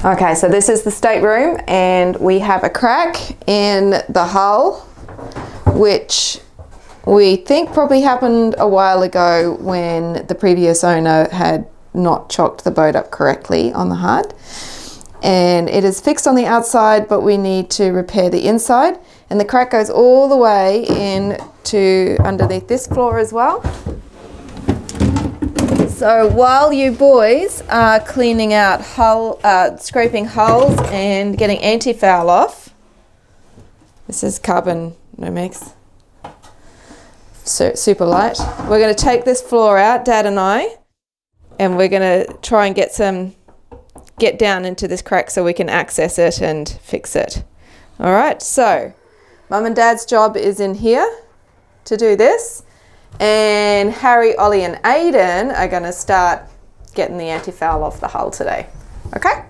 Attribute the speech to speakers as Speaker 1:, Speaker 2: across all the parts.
Speaker 1: Okay, so this is the stateroom and we have a crack in the hull, which we think probably happened a while ago when the previous owner had not chocked the boat up correctly on the hard. And it is fixed on the outside, but we need to repair the inside. And the crack goes all the way in to underneath this floor as well. So while you boys are cleaning out scraping hulls and getting antifoul off, this is carbon no mix, so super light. We're going to take this floor out, Dad and I, and we're going to try and get down into this crack so we can access it and fix it. All right, so Mum and Dad's job is in here to do this. And Harry, Ollie and Aiden are going to start getting the antifoul off the hull today. Okay?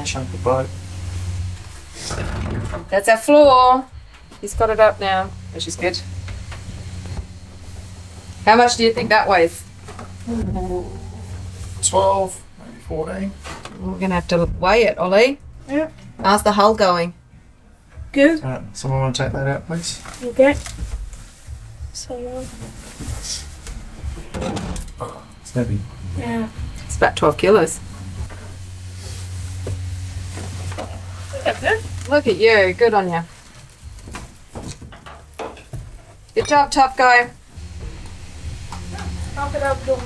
Speaker 2: Chunk of boat.
Speaker 1: That's our floor. He's got it up now, which is good. How much do you think that weighs?
Speaker 2: 12, maybe 14.
Speaker 1: We're going to have to weigh it, Ollie.
Speaker 3: Yeah.
Speaker 1: How's the hull going?
Speaker 3: Good.
Speaker 2: Someone want to take that out, please?
Speaker 3: Okay. So,
Speaker 2: It's heavy.
Speaker 3: yeah.
Speaker 1: It's about 12 kilos. Look at you. Good on you. Good job, tough guy.
Speaker 3: Pump it up, Dawn.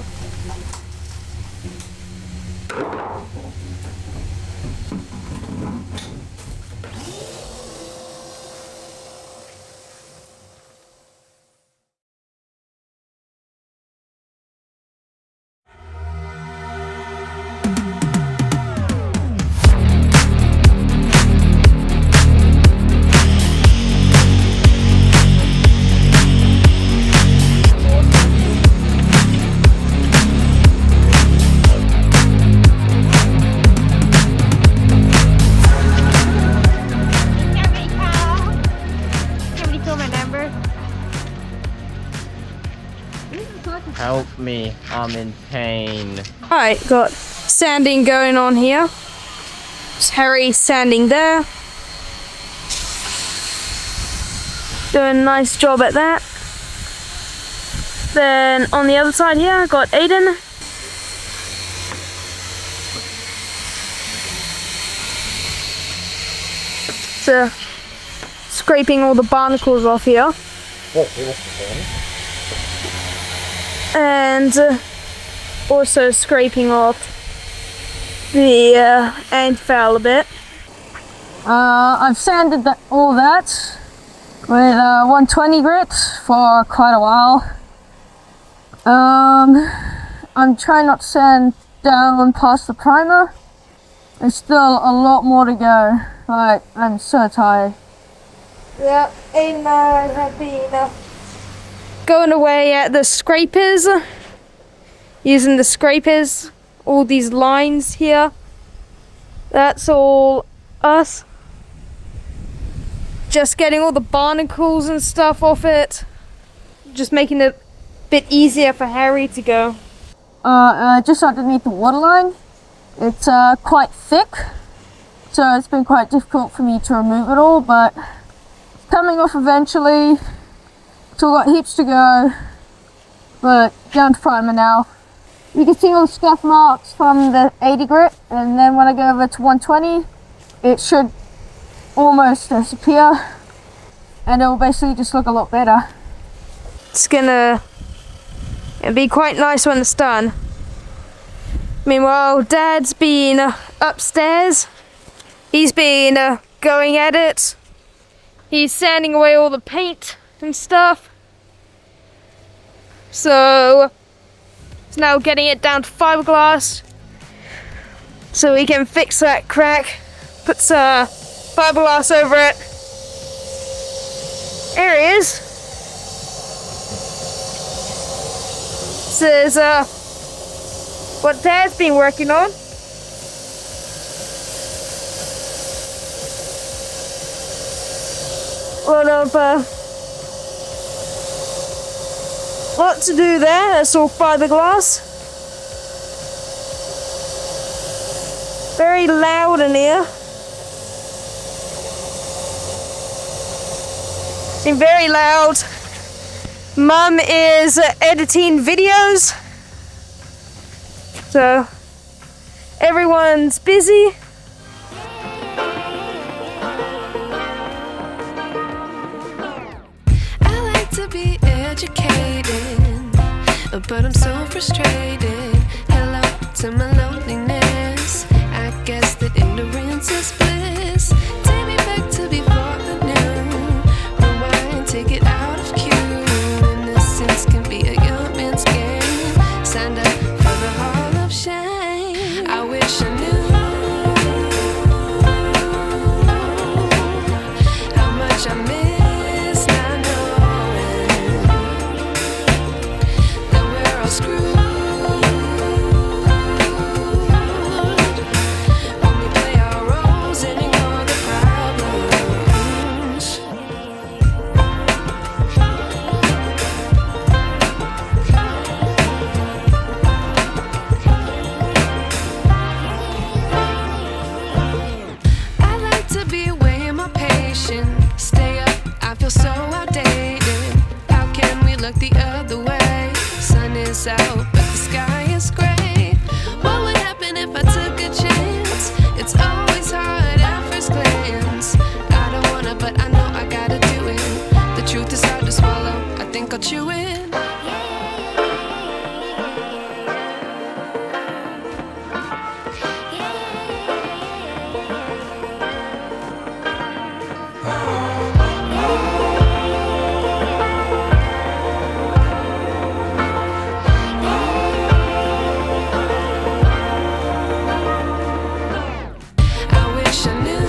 Speaker 4: Help me, I'm in pain.
Speaker 3: Alright, got sanding going on here. It's Harry sanding there. Doing a nice job at that. Then on the other side here, got Aiden. scraping all the barnacles off here. And also scraping off the Antifoul a bit. I've sanded all that with 120 grit for quite a while. I'm trying not to sand down past the primer. There's still a lot more to go. Like, I'm so tired. Yeah, and I've been going away at the scrapers, using the scrapers, all these lines here. That's all us. Just getting all the barnacles and stuff off it. Just making it a bit easier for Harry to go. Just underneath the waterline. It's quite thick, so it's been quite difficult for me to remove it all, but it's coming off eventually. Still got heaps to go, but down to primer now. You can see all the scuff marks from the 80 grit, and then when I go over to 120, it should almost disappear, and it will basically just look a lot better. It's gonna be quite nice when it's done. Meanwhile, Dad's been upstairs. He's been going at it. He's sanding away all the paint and stuff. So it's now getting it down to fiberglass so we can fix that crack. Puts fiberglass over it. There he is. This is what Dad's been working on. Lot to do there. That's all fiberglass. Very loud in here. It's been very loud. Mum is editing videos, so everyone's busy.
Speaker 5: I like to be educated, but I'm so frustrated. Hello to my loneliness. I guess that ignorance is bliss. Take me back to before I knew. Rewind, take it out of cue. Innocence can be a young man's game. Signed up for the hall of shame. I wish I knew how much I miss not knowing that we're all screwed when we play our roles and ignore the problems. I like to be away in my patience. Stay up, I feel so outdated. How can we look the other way? Sun is out, but the sky is gray. What would happen if I took a chance? It's always hard at first glance. I don't wanna, but I know I gotta do it. The truth is hard to swallow. I think I'll chew it. I wish I knew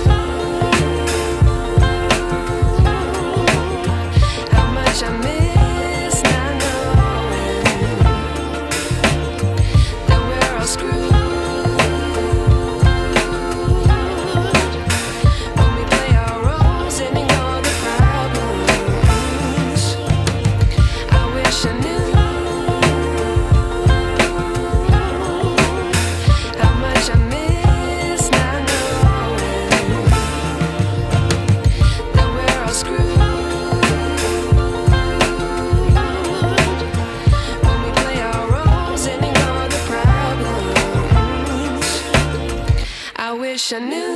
Speaker 5: how much I miss not knowing that we're all screwed when we play our roles and ignore the problems. I wish I knew how much I miss not knowing that we're all screwed when we play our roles and ignore the problems. I wish I knew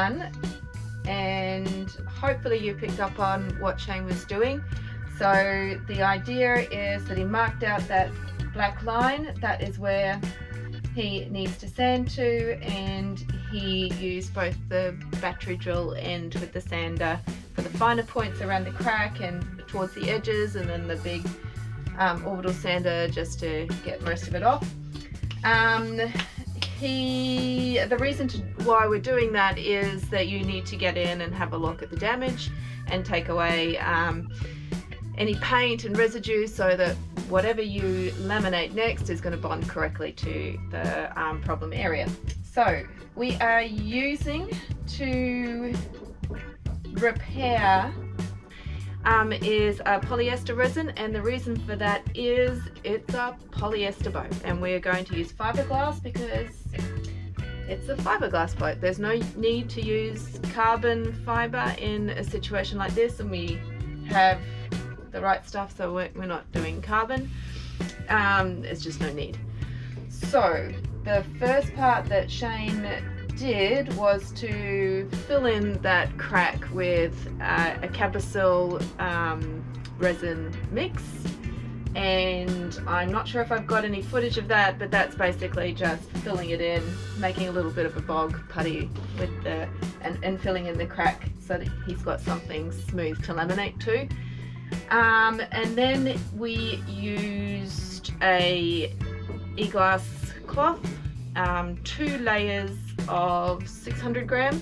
Speaker 1: done, and hopefully you picked up on what Shane was doing. So the idea is that he marked out that black line, that is where he needs to sand to, and he used both the battery drill end with the sander for the finer points around the crack and towards the edges, and then the big orbital sander just to get most of it off. The reason why we're doing that is that you need to get in and have a look at the damage and take away any paint and residue, so that whatever you laminate next is going to bond correctly to the problem area. So we are using to repair is a polyester resin, and the reason for that is it's a polyester boat, and we're going to use fiberglass because it's a fiberglass boat. There's no need to use carbon fiber in a situation like this, and we have the right stuff, so we're not doing carbon. There's just no need. So the first part that Shane did was to fill in that crack with a Cabosil resin mix, and I'm not sure if I've got any footage of that, but that's basically just filling it in, making a little bit of a bog putty with the and filling in the crack so that he's got something smooth to laminate to. And then we used a e-glass cloth, 2 layers of 600 gram,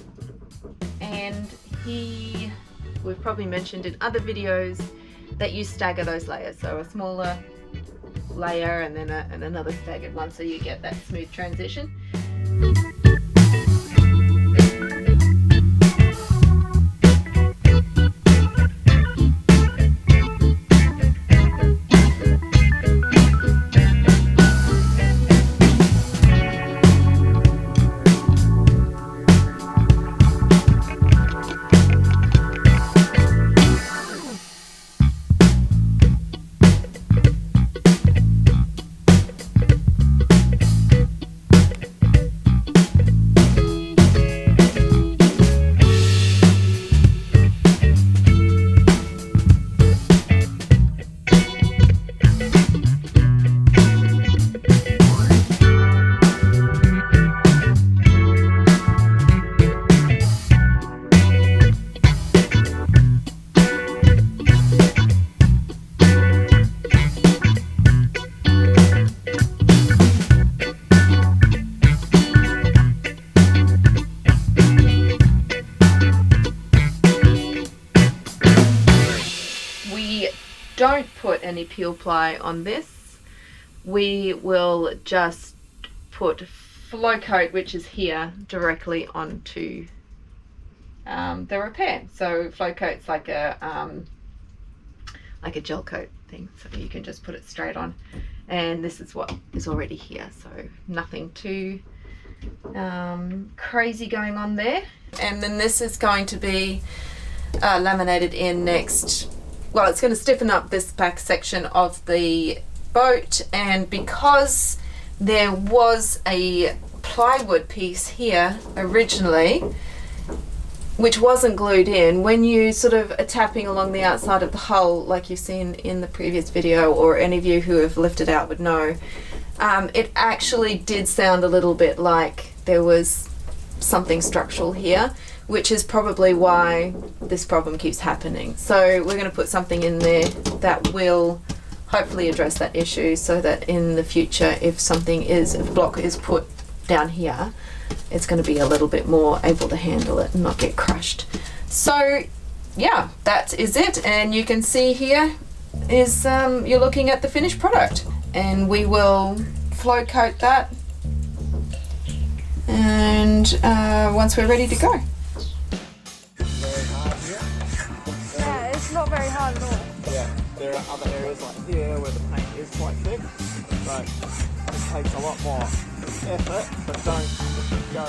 Speaker 1: and we've probably mentioned in other videos that you stagger those layers, so a smaller layer and then another staggered one, so you get that smooth transition. Don't put any peel ply on this. We will just put flow coat, which is here, directly onto the repair. So flow coat's like a gel coat thing, so you can just put it straight on, and this is what is already here, so nothing too crazy going on there. And then this is going to be laminated in next. Well, it's going to stiffen up this back section of the boat, and because there was a plywood piece here originally which wasn't glued in, when you sort of are tapping along the outside of the hull like you've seen in the previous video, or any of you who have lifted out would know, it actually did sound a little bit like there was something structural here, which is probably why this problem keeps happening. So we're going to put something in there that will hopefully address that issue, so that in the future, if block is put down here, it's going to be a little bit more able to handle it and not get crushed. So yeah, that is it, and you can see here is you're looking at the finished product, and we will flow coat that, and once we're ready to go.
Speaker 3: Yeah, it's not very hard at all.
Speaker 6: Yeah, there are other areas like here where the paint is quite thick, so it takes a lot more effort, but don't go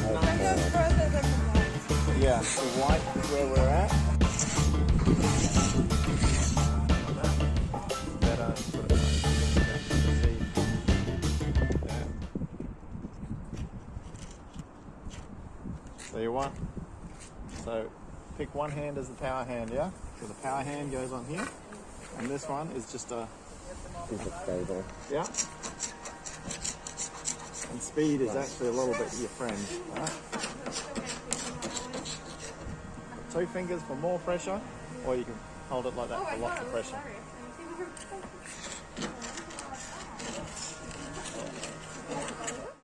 Speaker 3: Further than the white.
Speaker 6: yeah, the white is where we're at. Better sort of see. Yeah. So you want want. So pick one hand as the power hand, yeah? So the power hand goes on here, and this one is just a...
Speaker 4: Is it stable?
Speaker 6: Yeah. And speed is actually a little bit your friend, right? 2 fingers for more pressure, or you can hold it like that for lots of pressure.